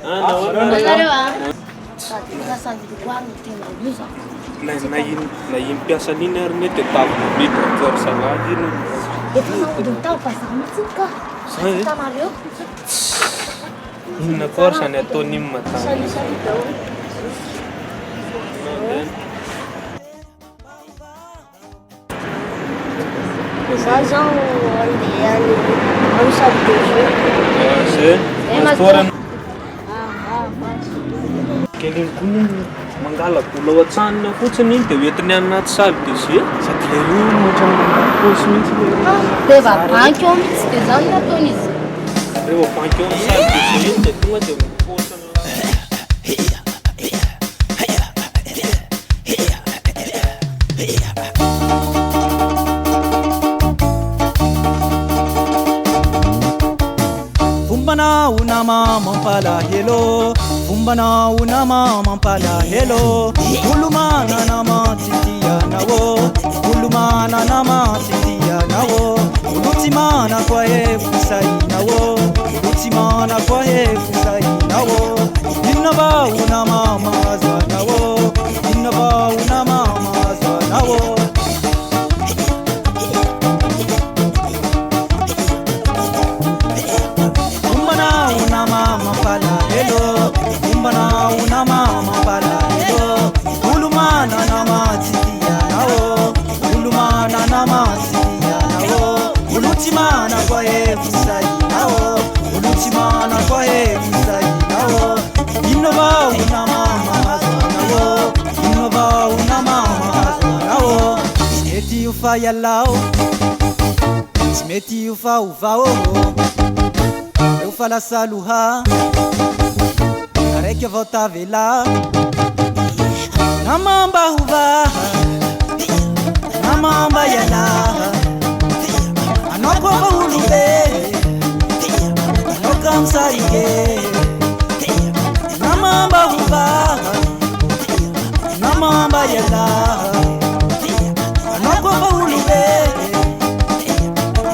Anareo sady sasany lokoarina tena io zany. Na impiasa an'iny ary mety atavina miditra amin'izao salady iny. Efa naody mitao fa za mihitsy ka. Hitanareo? Inona koa ary sany ataon'iny matany. Salut daholo. Za zao andeha amin'ny sady de jeu. Zay. Mastoran. Kely koa mangala bola ao an-tsanona fotsiny iny dia hoentiny anaty salle de jeu. Sady ilay roa ohatrany mandalo paosy mihitsy ilay. Dia va banky ao mihitsy dia zany no ataony izy. Rehefa banky ao amin'ny salle de jeu iny dia tonga dia mipaosy an'ilay. Fumbana unama mampala hello, fumbana unama mampala hello. Ulumana nama titia nawo, ulumana nama titia nawo. Ulutimana kwa fusai nawo, ulutimana kwa fusai nawo. Innaba unama mazwa nawo, innaba unama mazwa nawo. Umbana una mama pala hello, ulumana nama titia nawo, ulumana nama titia nawo, ulutimana kwa fusai nawo, ulutimana kwa fusai nawo. Innova una mama nawo, innova una mama nawo. Smeti ufa yalao, smeti ufa uvao, ufa la saluha. Areke volta vela, namamba huva, namamba yana, anoko bahulube, anokam sarike, namamba huva, namamba yana, anoko bahulube,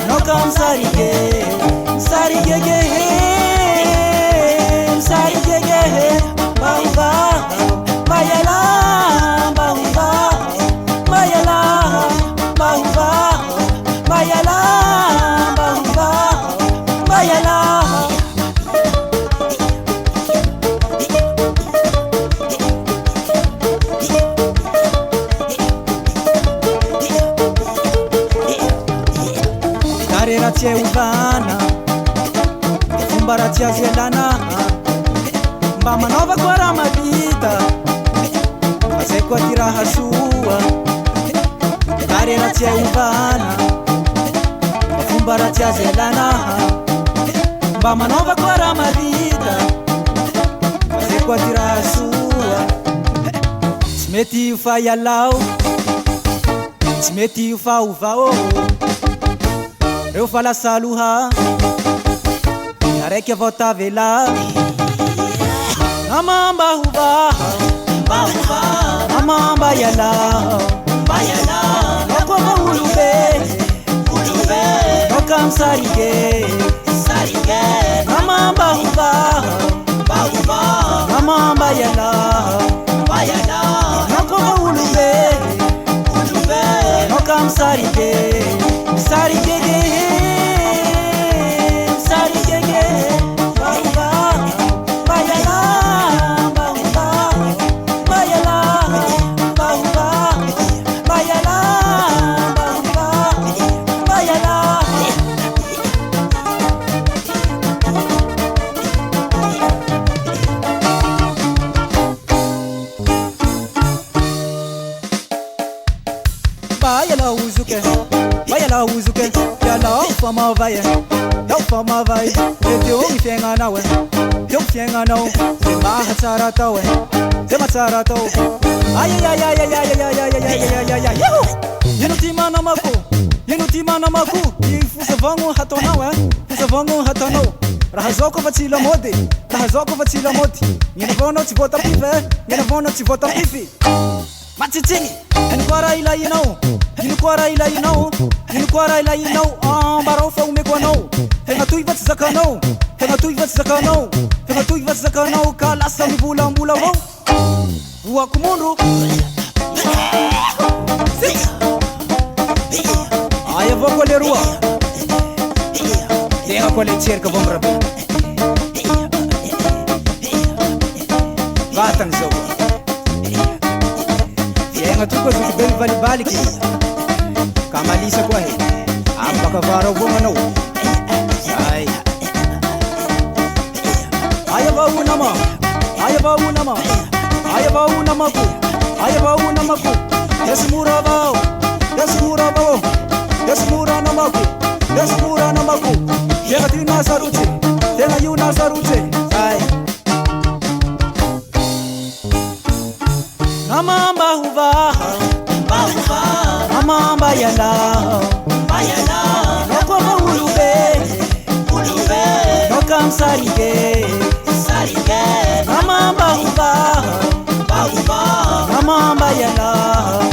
anokam sarike, sarike ge. Tia uvana, umbaratia zelana, mba manova kwa mavita, faze kwa tiraha sua. Karera tia uvana, umbaratia zelana, mba manova kwa mavita, faze kwa tiraha sua. Smeti ufa yalau, smeti ufa uvao. Eu falo saluha, areke volta vela. Namamba huba, namamba yala, noko bahulube, nokam sarige. Namamba huba, namamba yala, noko bahulube, nokam sarige. Sarige ge, sarige ge, bauba, bayala, bauba, bayala, bauba, bayala, bauba, bayala. Bayala uzuke. Bayala uzuke, yala fama vaye, fama vaye. Teu ifenga nawe, teu ifenga nawe. Zema hatsara tawe, zema hatsara tawe. Ay ay ay ay ay ay ay ay ay ay. Yuhu! Yenutima namaku, yenutima namaku. Ifusa vangu hatonawe, fusa vangu hatono. Rahazoko vatila modi, rahazoko vatila modi. Yenavono tivota pife, yenavono tivota pifi. Matitini, and quara ila you know. You quara ila you know. You quara ila you know. Barofa umekwa no. Tenga tuiva tsaka no. Tegna toy va tsy zakanao, tegna toy va tsy zakanao ka lasa mivolambola avao. Voako mondro ay avao koa le roa. Tegna koa le tserika avao mirabe. Vatagna zao fiaigna toy koa zoky be mivalibaliky ka malisa koa he amy baka vara avao manao. Ay aya avao nama, aya avao nama, aya avao namako, aya avao namako. Desimura avao, desimura avao, desimura namako, desimura namako. Tegna ty nasarotsy, tegna io nasarotsy. Ay namamba huvaha, namamba yalaho, noko mahulube, noka msarige, namamba huvaha, namamba yalaho.